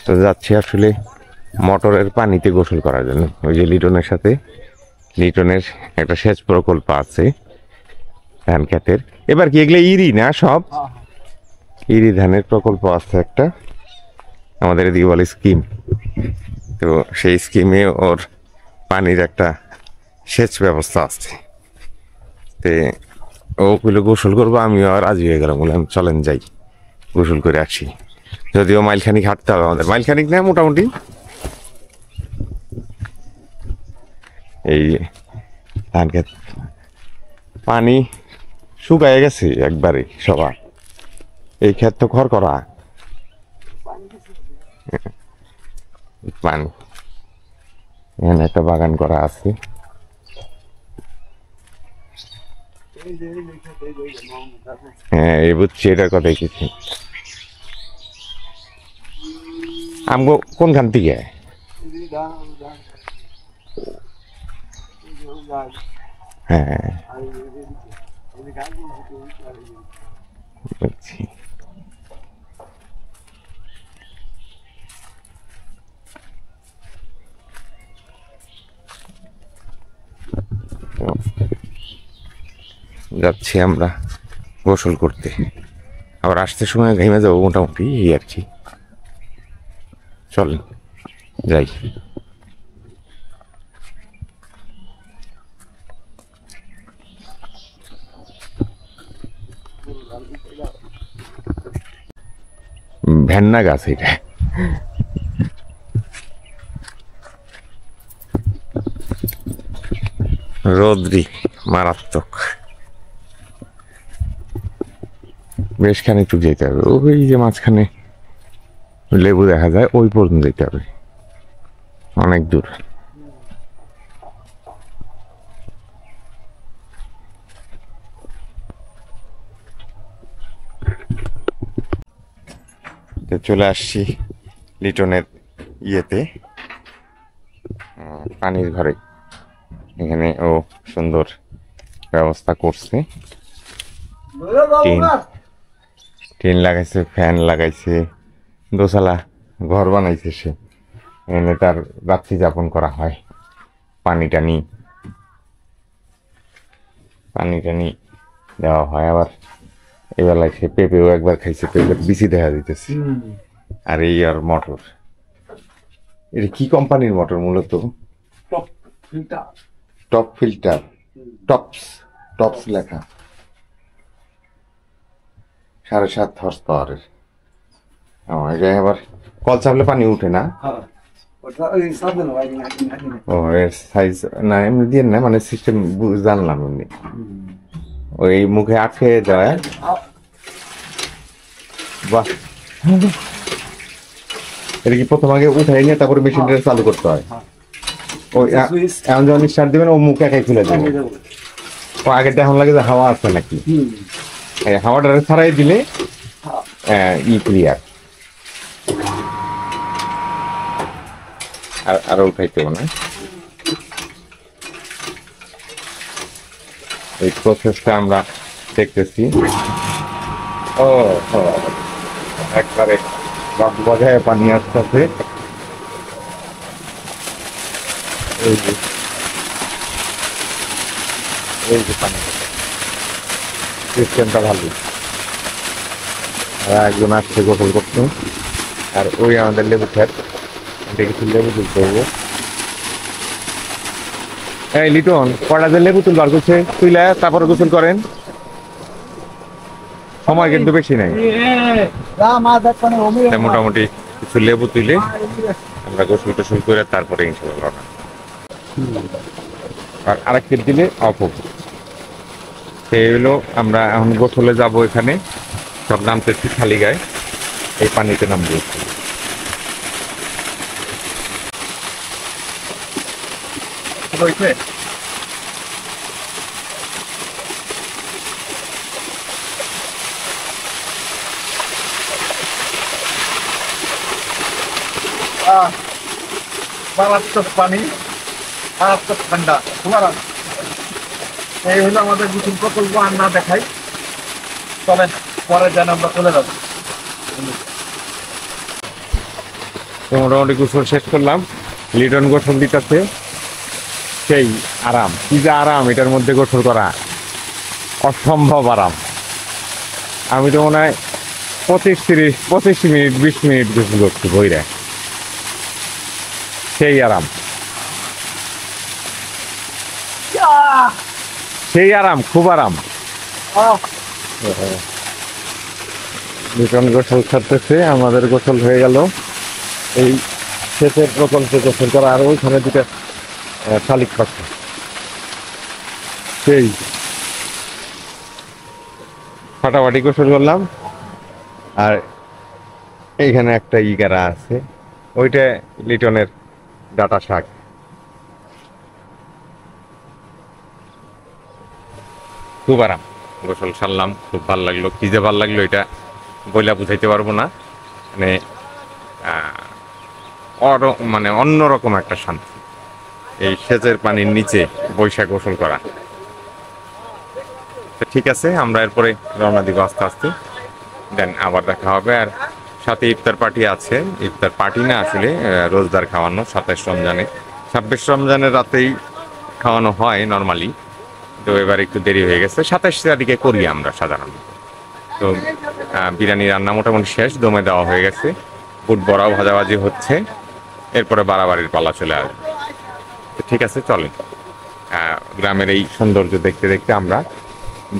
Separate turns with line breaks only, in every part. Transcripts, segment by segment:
তো যাচ্ছি আসলে মোটরের পানিতে গোসল করার জন্য। ওই যে লিটনের সাথে লিটনের একটা সেচ প্রকল্প আছে ধান ক্ষেতের। এবার কি এগুলো ইরি না সব? ইরি ধানের প্রকল্প আছে একটা, আমাদের এদিকে বলে স্কিম। তো সেই স্কিমে ওর পানির একটা সেচ ব্যবস্থা আছে। তে ও কইলে গোসল করবো, আমিও আর রাজি হয়ে গেলাম, বললাম চলেন যাই গোসল করে আসি। যদিও মাইলখানিক হাঁটতে হবে আমাদের, মাইলখানিক না মোটামুটি। এই ধান ক্ষেত পানি শুকায় গেছে একবারে সবার, এই ক্ষেত তো খড় করা পানি। এখানে একটা বাগান করা আছে। হ্যাঁ এই বুঝছি, এটার কথাই কিছু। আমগো কোনখান থেকে? হ্যাঁ বুঝছি। যাচ্ছি আমরা গোসল করতে, আবার আসতে সময় ঘেমে যাবো মোটামুটি, এই আর কি। চলেন যাই। ভেন্না গাছ এটা। রোদ্রি মারাত্মক, বেশ খানিকটু যেতে হবে। ওই যে মাঝখানে লেবু দেখা যায়, ওই পর্যন্ত যেতে হবে, অনেক দূর। চলে আসছি লিটনের ইয়েতে, পানির ঘরে। এখানে ও সুন্দর ব্যবস্থা করছে, টিন টিন লাগাইছে, ফ্যান লাগাইছে, দোতলা ঘর বানাইছে সে। এখানে তার রাত্রি যাপন করা হয়। পানি টানি দেওয়া হয়। আবার এবেলায় সে পেঁপেও একবার খাইছে, পেঁপের বিচি দেখা দিতেছে। আর এই আর মোটর, এটা কি কোম্পানির মোটর মূলত? টপ ফিল্টার, টপস লেখা, 7.5 হর্স পাওয়ারের। এটা আবার কল চাপলে পানি উঠে না? ও এর সাইজ না এমনি দিয়ে না, মানে সিস্টেম জানলাম এমনি। ওই মুখে আটকে যায়। বাহ, এটা কি প্রথম আগে উঠাই নিয়ে তারপরে মেশিনটা চালু করতে হয়? ওই এমন যখন স্টার্ট দিবেন ও মুখ একাই খুলে দেবে। ও আগেরটা এখন লাগে যে হাওয়া আছে নাকি, হাওয়াটা ছাড়াই দিলে ক্লিয়ার। আরো উঠাইতে না, এই প্রসেসটা আমরা দেখতেছি। ও একবারে বজায় পানি আসতেছে। এই যে পানি সিস্টেমটা ভালো। একজন আসছে গোসল করতে, আর ওই আমাদের লেবু খেত, কিছু লেবু তুলতে হবো। এই লিটন, কটা যে লেবু তুলবার করছে, তুইলে তারপরে গোসল করেন, সময় কিন্তু বেশি নাই। মোটামুটি কিছু লেবু তুলে আমরা গোসল টোসল করে তারপরে ইনশাল্লাহ। আর আরেক ক্ষেত দিলে অফ হবো। সেই হলো আমরা এখন গোসলে যাবো। এখানে সব নামতেছি খালি গায়ে, এই পানিতে নামবো।
মারাত্মক পানি, মারাত্মক ঠান্ডা। এই হলো আমাদের গোসল প্রকল্প। আর না দেখাই, চলেন পরে যেন আমরা চলে যাবো।
তো মোটামুটি গোসল শেষ করলাম। লিটন গোসল দিতেছে, সেই আরাম, কি যে আরাম এটার মধ্যে গোসল করা, অসম্ভব আরাম। আমি তো মনে হয় 25 মিনিট 20 মিনিট গোসল করছি বইরা, সেই আরাম, সেই আরাম, খুব আরাম। লিটন গোসল করতেছে, আমাদের গোসল হয়ে গেল। এই সেচের প্রকল্পে গোসল করা, আর ওইখানে দুটা শালিক পাখি, সেই ফাটাফাটি গোসল করলাম। আর এইখানে একটা ইগারা আছে, ওইটা লিটনের ডাটা শাক। খুব আরাম, গোসল সারলাম, খুব ভালো লাগলো। কি যে ভালো লাগলো এটা বইলা বুঝাইতে পারবো না, মানে অন্যরকম একটা শান্তি এই সেচের পানির নিচে বৈশাখ গোসল করা। তো ঠিক আছে, আমরা এরপরে রওনা দিব আস্তে আস্তে, দেন আবার দেখা হবে। আর সাথে ইফতার পার্টি আছে, ইফতার পার্টি না আসলে রোজদার খাওয়ানো, 27 রমজানে, 26 রমজানের রাতেই খাওয়ানো হয় নর্মালি। তো এবার একটু দেরি হয়ে গেছে, 27 তারিখে করি আমরা সাধারণত। তো বিরিয়ানি রান্না মোটামুটি শেষ, দমে দেওয়া হয়ে গেছে, বুট বড়াও ভাজাভাজি হচ্ছে, এরপরে বাড়াবাড়ির পালা চলে আসবে। তো ঠিক আছে, চলেন গ্রামের এই সৌন্দর্য দেখতে দেখতে আমরা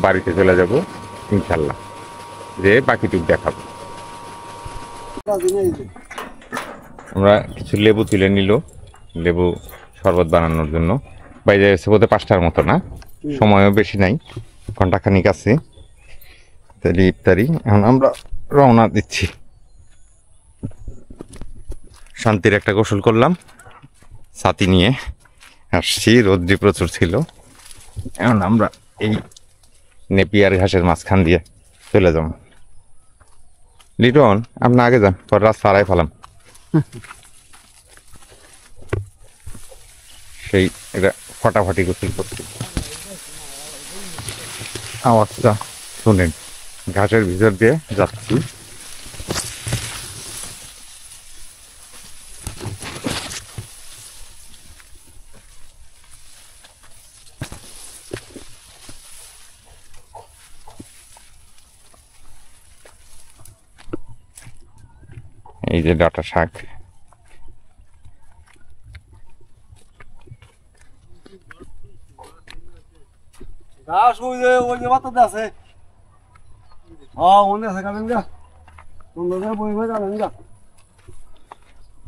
বাড়িতে চলে যাব ইনশাল্লাহ, যে বাকিটুক দেখাবো। আমরা কিছু লেবু তুলে নিল, লেবু শরবত বানানোর জন্য। বাইরে এসে বোধহয় 5টার মতো, না সময়ও বেশি নাই, ঘন্টাখানিক আছে। তাহলে ইফতারি এখন আমরা রওনা দিচ্ছি। শান্তির একটা গোসল করলাম, ছাতি নিয়ে আসছি, রোদ্রি প্রচুর ছিল। এখন আমরা এই নেপিয়ার ঘাসের মাঝখান দিয়ে চলে যাব। লিটন, আপনি আগে যান, পর রাস্তা হারাই ফেলাম। সেই এটা ফটাফটি গোসল করছি, আওয়াজটা শুনেন, ঘাসের ভিতর দিয়ে যাচ্ছি। এই যে ডাটা শাক,
ঘাস ওই যে বাতাতে আছে। ওনে আছে কালেন গা, তোমরা বই বই যাবেন গা।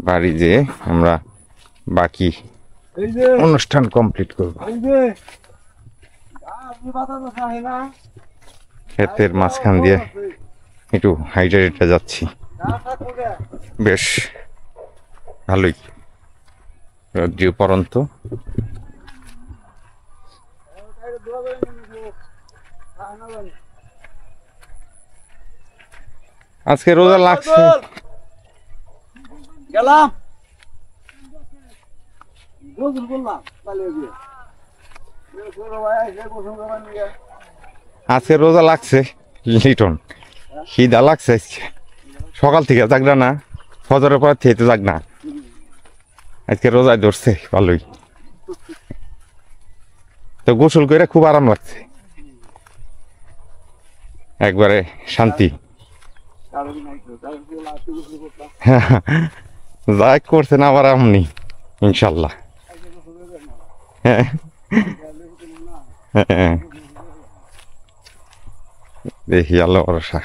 বাড়ি যে আমরা বাকি
এই যে
অনুষ্ঠান কমপ্লিট করব।
এই যে ঘাস বাতাতে আছে না,
ক্ষেতের মাঝখান দিয়ে একটু হাইটে হেঁটে যাচ্ছি,
ঘাস থাকে
বেশ ভালোই, রোদ্রিও পরন্ত। আজকে রোজা লাগছে,
গেলাম গোসল করলাম তাহলে গিয়ে
আজকে রোজা লাগছে। লিটন খিদা লাগছে আজকে, সকাল থেকে জাগনা না, ফজরের পর থেকে জাগ না, আজকে রোজায় ধরছে ভালোই। তো গোসল করে খুব আরাম লাগছে, একবারে শান্তি। যাই করছেন আবার আমনি ইনশাল্লাহ। হ্যাঁ হ্যাঁ, দেখি আল্লাহ ভরসা।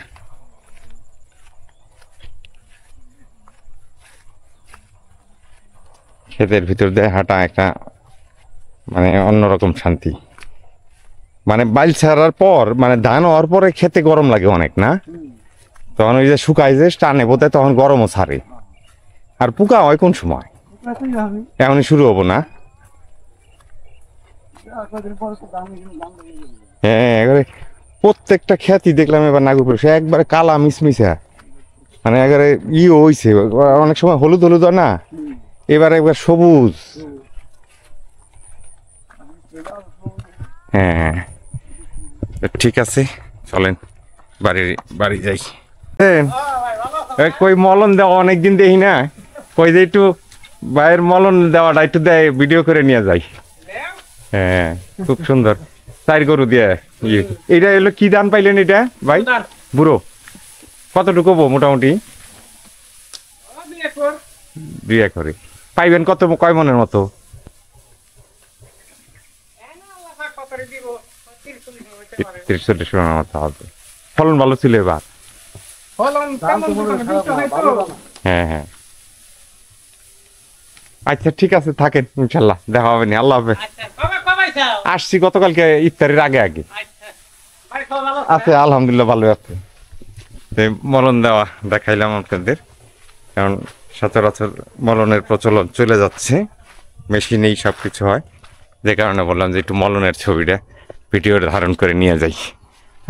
ক্ষেতের ভিতর দিয়ে হাঁটা একটা মানে অন্যরকম শান্তি। মানে বাইল ছাড়ার পর, মানে ধান হওয়ার পরে খেতে গরম লাগে অনেক, না? তখন ওই যে শুকায় যে টানে বোধ তখন গরমও ছাড়ে। আর পোকা হয় কোন সময়? এমনই শুরু হবো না? হ্যাঁ, এবারে প্রত্যেকটা খ্যাতি দেখলাম এবার নাগরপুর, সে একবারে কালা মিসমিসা, মানে একবারে হইছে। অনেক সময় হলুদ হলুদ হয় না, এবার একবার সবুজ। হ্যাঁ, ঠিক আছে, চলেন বাড়ি যাই। কই মলন দেওয়া অনেকদিন দেখি না, ওই যে একটু ভাইয়ের মলন দেওয়াটা একটু দেয়, ভিডিও করে নিয়ে যাই। হ্যাঁ খুব সুন্দর, 4 গরু দিয়ে এটা হলো কি দান পাইলেন এটা ভাই? বুড়ো কতটুকু হবো মোটামুটি? 2 একরে পাইবেন কত, কয় মনের মতো? 30-40 মনের মতো হবে। ফলন ভালো ছিল এবার? হ্যাঁ হ্যাঁ আচ্ছা ঠিক আছে, থাকেন, ইনশাল্লাহ দেখা হবে না। আল্লাহ হাফেজ। আসছি গতকালকে ইফতারের আগে আগে। আছে আলহামদুলিল্লাহ ভালো আছে। মলন দেওয়া দেখাইলাম আপনাদের, কারণ সচরাচর মলনের প্রচলন চলে যাচ্ছে, মেশিনেই সব কিছু হয়, যে কারণে বললাম যে একটু মলনের ছবিটা ভিডিও ধারণ করে নিয়ে যাই।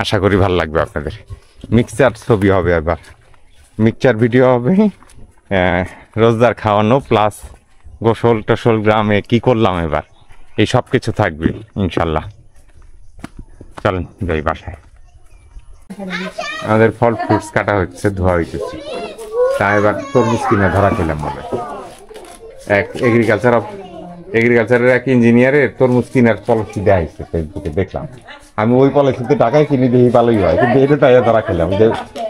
আশা করি ভালো লাগবে আপনাদের। মিক্সচার ছবি হবে এবার, মিক্সচার ভিডিও হবে, রোজদার খাওয়ানো প্লাস গোসল টোসল, গ্রামে কি করলাম এবার, এই সব কিছু থাকবে ইনশাল্লাহ। চলেন যাই বাসায়। আমাদের ফল ফ্রুটস কাটা হচ্ছে, ধোয়া হইতেছে। তা এবার তরমুজ কিনে ধরা খেলাম বলে, এক এগ্রিকালচারের এক ইঞ্জিনিয়ারের তরমুজ কিনার পলিসি দেওয়া হয়েছে ফেসবুকে, দেখলাম আমি। ওই পলিসিতে টাকায় কিনে দেখি ভালোই হয়, কিন্তু এটা তাই ধরা খেলাম যে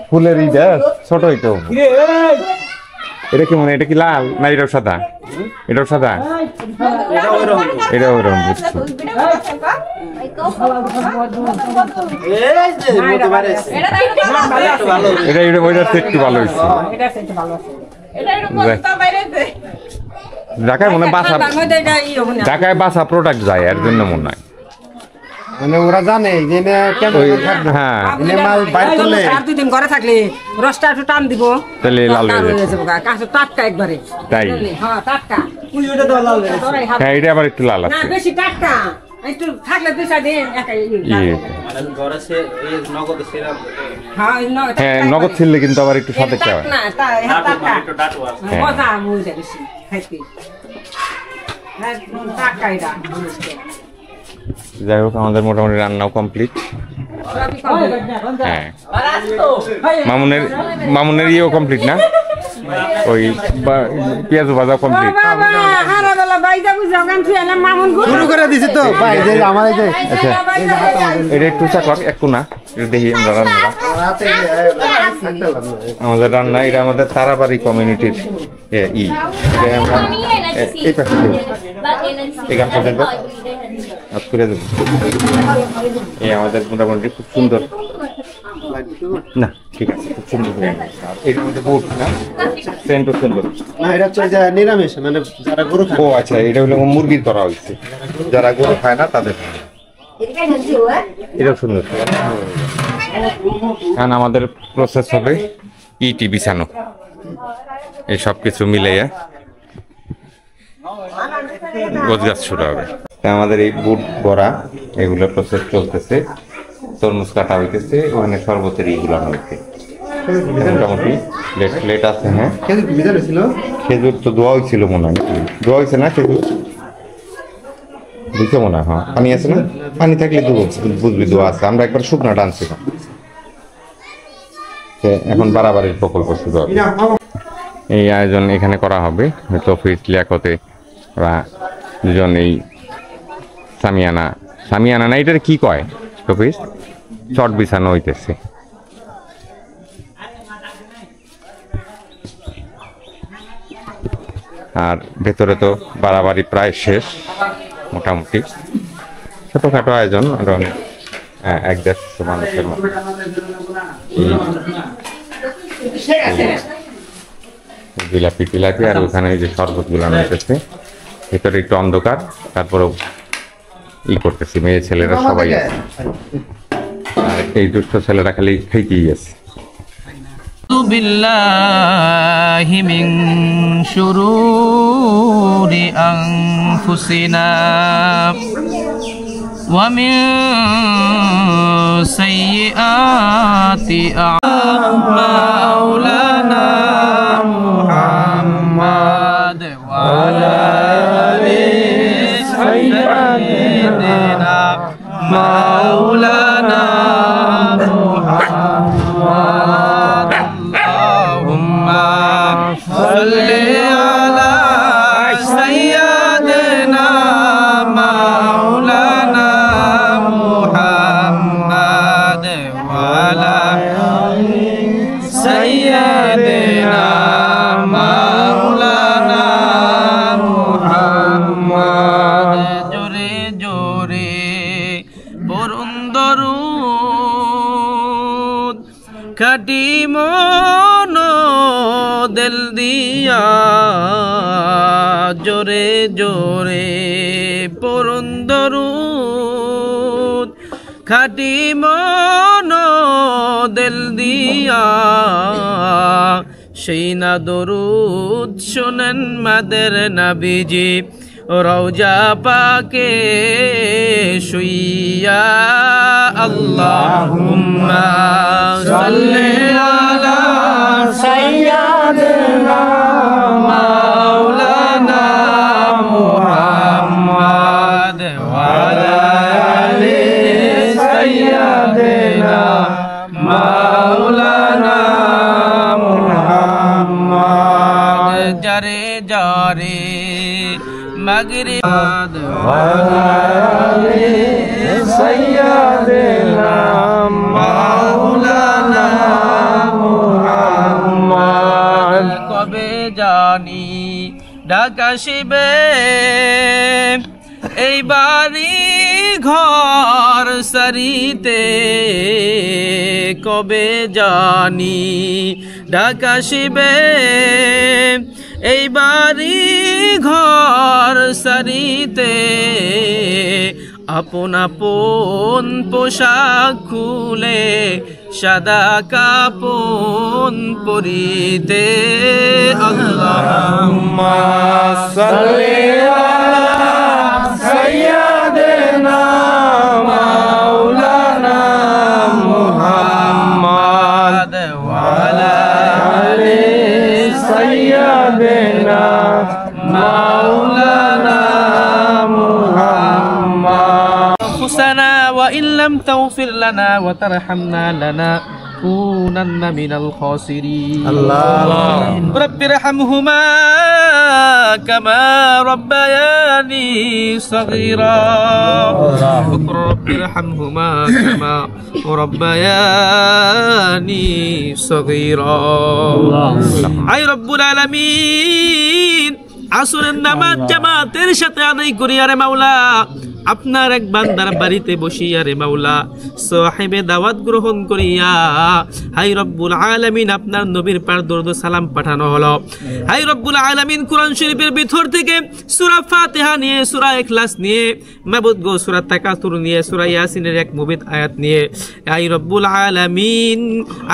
ফুলের ইটা ছোট হইতো। এটা কি মনে, এটা কি লাল না এটাও সাদা? এটাও সাদা, এটা ওইরকম বুঝছি। এটা ওইটার একটু ভালো হয়েছে। ঢাকায় মনে বাসা, ঢাকায় বাসা প্রোডাক্ট যায় এর জন্য মনে হয়,
মানে ওরা জানে যে
হ্যাঁ
মাল বাইর করলে
2 দিন ঘরে থাকলে রসটা একটু টান দিব,
তাহলে লাল হয়ে যাবে।
কাঁচা টাটকা একবারে,
তাই?
হ্যাঁ টাটকা।
হ্যাঁ এটা আবার একটু লাল
না
আছে।
বেশি টাটকা একটু থাকলে 2-4 দিন একাই।
হ্যাঁ নগদ ছিললে কিন্তু আবার একটু সাথে খাওয়া।
না তা টাটকা মজা বুঝে বেশি খাইতে, হ্যাঁ টাটকা এটা।
যাই হোক আমাদের মোটামুটি রান্নাও কমপ্লিট। হ্যাঁ মামুনের ইয়েও কমপ্লিট না, ওই পেঁয়াজ ভাজা কমপ্লিট।
শুরু করে দিছি তো ভাই, যে আমার এই যে
আচ্ছা এটা একটু চাকর একটু না, এটা দেখি আমরা রান্নাটা। আমাদের রান্না এটা আমাদের তারাবাড়ি কমিউনিটির এই পাশে এই গানটা দেখবো করে দেবো। এই আমাদের মোটামুটি খুব সুন্দর, না ঠিক আছে খুব সুন্দর। এর মধ্যে বুট না সেন্টও সুন্দর
না, এটা হচ্ছে যে নিরামিষ, মানে যারা গরু খায়।
ও আচ্ছা এটা হলো মুরগির করা হয়েছে, যারা গরু খায় না তাদের। এটাও সুন্দর, কারণ আমাদের প্রসেস হবে ইটি বিছানো, এই সব কিছু মিলাইয়া গোছগাছ শুরু হবে। আমাদের এই বুট বড়া এগুলো প্রসেস চলতেছে, তরমুজ কাটা হইতেছে, ওখানে শরবতের ইগুলো হয়েছে মোটামুটি। প্লেট আছে। হ্যাঁ খেজুর তো দোয়া হয়েছিল মনে হয়, দোয়া হয়েছে না খেজুর দিতে মনে হয়। হ্যাঁ পানি আছে না, পানি থাকলে বুঝবি দোয়া আছে। আমরা একবার শুকনা টানছিলাম, এখন বাড়াবাড়ির প্রকল্প শুরু হবে। এই আয়োজন এখানে করা হবে, তৌফিক লিয়াকতে বা দুজন এই সামিয়ানা না এটার কি কয় তৌফিক, চট বিছানো হইতেছে। আর ভেতরে তো বাড়াবাড়ি প্রায় শেষ, মোটামুটি ছোটখাটো আয়োজন, আর অনেক 1-150 মানুষের মতো। জিলাপি টিলাপি, আর ওখানে যে শরবত গুলানো হইতেছে। ভেতরে একটু অন্ধকার, তারপরেও করতেছি, মেয়ে ছেলেরা সবাই আছে, আর এই দুষ্ট ছেলেরা খালি খাইতেই আছে।
বিল্লাহি মিন শুরুরি আনফুসিনা ওয়া মিন সাইয়্যাতি আ'মালিনা মুহাম্মাদ ওয়া আলা আলিহি সাইয়্যিদিনা মাওলানা মুহাম্মাদ। اللهم صل সাল্লি আলা সাইয়্যিদিনা মাওলানা মুহাম্মাদ ওয়া আলা সাইয়্যিদিনা মাওলানা মুহাম্মাদ জোরে জোরে পড়ুন দরুদ খাটি মন দিল দিয়া জোরে জোরে পড়ুন দরুদ খাটি মন দিল দিয়া সেই না দরুদ শোনেন মাদের নবীজি রওজা পাকে শুইয়া আল্লাহুম্মা সাল্লি আলা সাইয়্যিদিনা মাওলানা মুহাম্মাদ ওয়া আলা আলি সাইয়্যিদিনা মাওলানা মুহাম্মাদ জারে জারে মাগরিব ওয়া আলি সাইয়্যিদিনা মাওলানা মুহাম্মদ কবে জানি ঢাকা শিবে এই বাড়ি ঘর সারিতে কবে জানি ঢাকা শিবে এই বাড়ি ঘর সারিতে আপন আপন পোশাক খুলে সাদা কাপন পরিতে আল্লাহুম্মা সাল্লি আলা সাইয়্যিদিনা মাওলানা মুহাম্মাদ ওয়া আলা আলি সাইয়্যিদিনা মাওলানা মুহাম্মাদ হুসানা ওয়া ইল্লাম তাগফির লানা ওয়া তারহামনা লানাকুনান্না মিনাল খাসিরিন আল্লাহ রাব্বিরহামহুমা কামা রাব্বায়ানি সগীরা রাব্বিরহামহুমা কামা রাব্বায়ানি সগীরা আয় রব্বুল আলামিন আসরের নামাজ জামাতের সাথে আদায় করি আরে মাওলা আপনার এক বান্দার বাড়িতে বসিয়া রে মাওলা সাহেবে দাওয়াত গ্রহণ করিয়া হাই রব্বুল আলামিন আপনার নবীর পার দরুদ সালাম পাঠানো হলো। হাই রব্বুল আলামিন কুরআন শরীফের ভিতর থেকে সূরা ফাতিহা নিয়ে সূরা ইখলাস নিয়ে মাবুদ গো সূরা তাকাসুর নিয়ে সূরা ইয়াসিনের এক মুবিদ আয়াত নিয়ে হাই রব্বুল আলামিন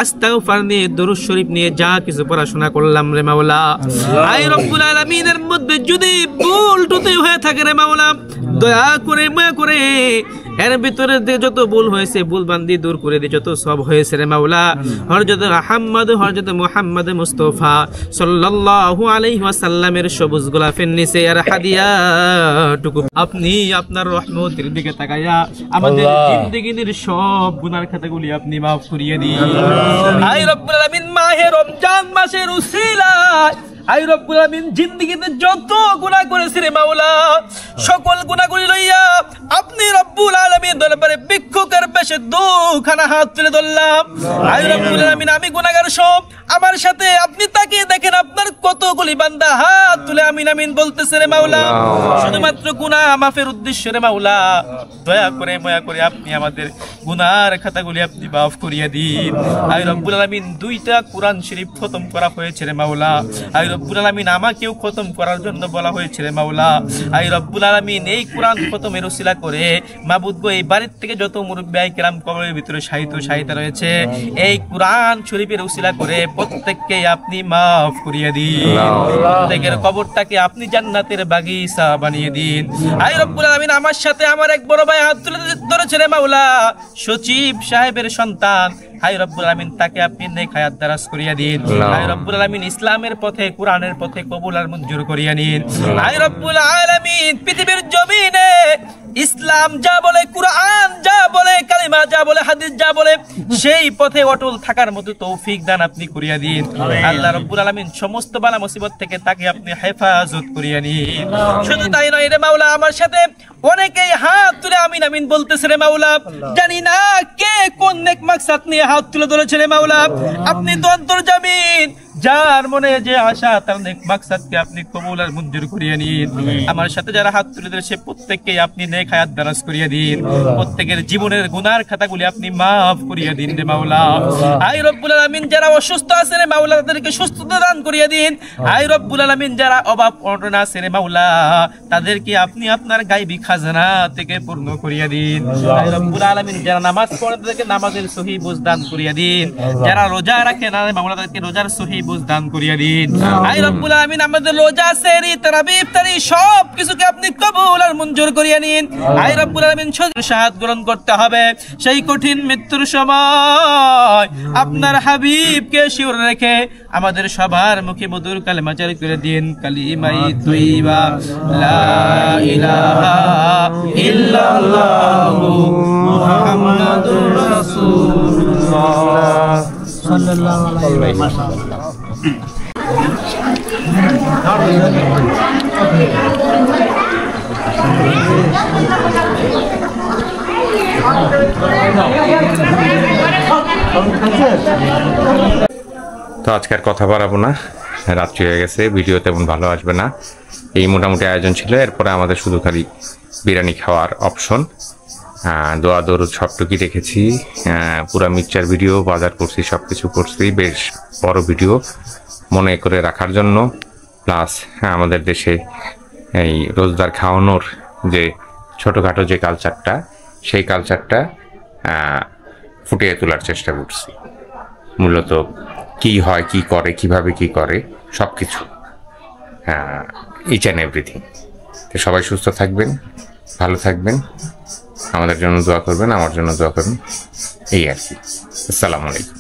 আস্তাগফার নিয়ে দরুদ শরীফ নিয়ে যা কিছু পড়াশোনা করলাম রে মাওলা হাই রব্বুল আলামিনের মধ্যে যদি ভুল ত্রুটি হয়ে থাকে রে মাওলা দয়া করে মায়া করে এর ভিতরে যত ভুল হয়েছে ভুল বান্দি দূর করে দিয়ে যত সব হয়েছে রে মাওলা হযরত আহমদ হযরত মুহাম্মদ মুস্তাফা সাল্লাল্লাহু আলাইহি ওয়াসাল্লামের সবুজ গোলাপের নিচে আর হাদিয়াটুকু আপনি আপনার রহমতের দিকে তাকায়া আমাদের জিন্দেগীর সব গুনার খাতাগুলি আপনি maaf করিয়ে দিন আয় রব্বুল আলামিন মাহে রমজান মাসের উসিলায় আয় রব্বুল আলামিন জিন্দেগীতে যত গুনাহ করেছি রে মাওলা সকল গুনাহগুলি লইয়া আপনি রব্বুল আলামিন দরবারে ভিক্ষুকের পেশে দুখানা হাত তুলে ধরলাম আয় রব্বুল আলামিন আমি গুনাহগার সব আমার সাথে আপনি তাকিয়ে দেখেন আপনার কতগুলি বান্দা হাত তুলে আমিন আমিন বলতেছে রে মাওলা শুধুমাত্র গুনাহ মাফের উদ্দেশ্যে রে মাওলা দয়া করে মায়া করে আপনি আমাদের গুনার খাতাগুলি আপনি maaf করিয়ে দিন আয় রব্বুল আলামিন দুইটা কোরআন শরীফ খতম করা হয়েছে রে মাওলা আয় রব্বুল আলামিন আমাকেও খতম করার জন্য বলা হয়েছে রে মাওলা আয় রব্বুল আলামিন এই কোরআন খতমের উসিলা করে মাবুদ গো এই বাড়ির থেকে যত মুরব্বি কিরাম কবরের ভিতরে শাহিদ রয়েছে এই কোরআন শরীফের উসিলা করে প্রত্যেককে আপনি maaf করিয়ে দিন প্রত্যেকের কবরটাকে আপনি জান্নাতের বাগিচা বানিয়ে দিন আয় রব্বুল আলামিন আমার সাথে আমার এক বড় ভাই হাত তুলে ধরেছে রে মাওলা সচিব সাহেবের সন্তান হায় রব্বুল আলামিন তাকে আপনি নেক হায়াত দারাজ করিয়া দিন হায় রব্বুল আলামিন ইসলামের পথে কোরআনের পথে কবুল আর মঞ্জুর করিয়া নিন হায় রব্বুল আলামিন পৃথিবীর জমিনে ইসলাম যা বলে, কুরআন যা বলে, কালিমা যা বলে, হাদিস যা বলে, সেই পথে অটল থাকার মতো তৌফিক দান আপনি করিয়া দিন। আল্লাহ রাব্বুল আলামিন সমস্ত বালা মুসিবত থেকে তাকে আপনি হেফাজত করিয়া নিন। শুধু তাই নয় রে মাওলা, আমার সাথে অনেকেই হাত তুলে আমিন আমিন বলতেছে রে মাওলা। জানি না কে কোন নেক মাকসাদ নিয়ে হাত তুলে ধরেছে রে মাওলা। আপনি তো অন্তর্জামিন, যার মনে যে আশা তার নেক মাকসাদকে আপনি কবুল আর মঞ্জুর করিয়া নিন। আমার সাথে যারা হাত তুলে ধরেছে প্রত্যেককে আপনি নেক হায়াত দারাজ করিয়া দিন। প্রত্যেকের জীবনের গুনার খাতাগুলি আপনি মাফ করিয়া দিন রে মাওলা। আই রব্বুল আলামিন যারা অসুস্থ আছে রে মাওলা, তাদেরকে সুস্থতা দান করিয়া দিন। আই রব্বুল আলামিন যারা অভাব অনটন আছে রে মাওলা, তাদেরকে আপনি আপনার গায়বী খাজানা থেকে পূর্ণ করিয়া দিন। আই রব্বুল আলামিন যারা নামাজ পড়ে তাদেরকে নামাজের সহি বুঝ দান করিয়া দিন। যারা রোজা রাখে না রে মাওলা, তাদেরকে রোজার সহি বুঝ দান করিয়া দিন। আই রব্বুল আলামিন আমাদের রোজা, সেহরি, তারাবি, ইফতারি সব কিছুকে আপনি কবুল আর মঞ্জুর করিয়া নিন। আই রব্বুল আলামিন শাহাদাত গ্রহণ করতে হবে সেই কঠিন মৃত্যুর সময় আপনার হাবিবকে শিওর রেখে আমাদের সবার মুখে মধুর কালেমা জারি করে দিন। কালিমাই তৈয়বা লা ইলাহা ইল্লাল্লাহু মুহাম্মাদুর রাসূলুল্লাহ সাল্লাল্লাহু আলাইহি ওয়াসাল্লাম।
তো আজকের কথা বাড়াবো না, রাত্রি হয়ে গেছে, ভিডিও তেমন ভালো আসবে না। এই মোটামুটি আয়োজন ছিল। এরপরে আমাদের শুধু খালি বিরিয়ানি খাওয়ার অপশন। দোয়া দরুদ সবটুকুই রেখেছি। পুরা মিক্সচার ভিডিও বাজার করছি, সব কিছু করছি, বেশ বড় ভিডিও মনে করে রাখার জন্য। প্লাস আমাদের দেশে এই রোজদার খাওয়ানোর যে ছোটোখাটো যে কালচারটা, সেই কালচারটা ফুটিয়ে তোলার চেষ্টা করছি। মূলত কি হয়, কি করে, কিভাবে কি করে, সব কিছু, ইচ অ্যান্ড এভরিথিং। তো সবাই সুস্থ থাকবেন, ভালো থাকবেন, আমাদের জন্য দোয়া করবেন, আমার জন্য দোয়া করবেন, এই আর কি। আসসালামু আলাইকুম।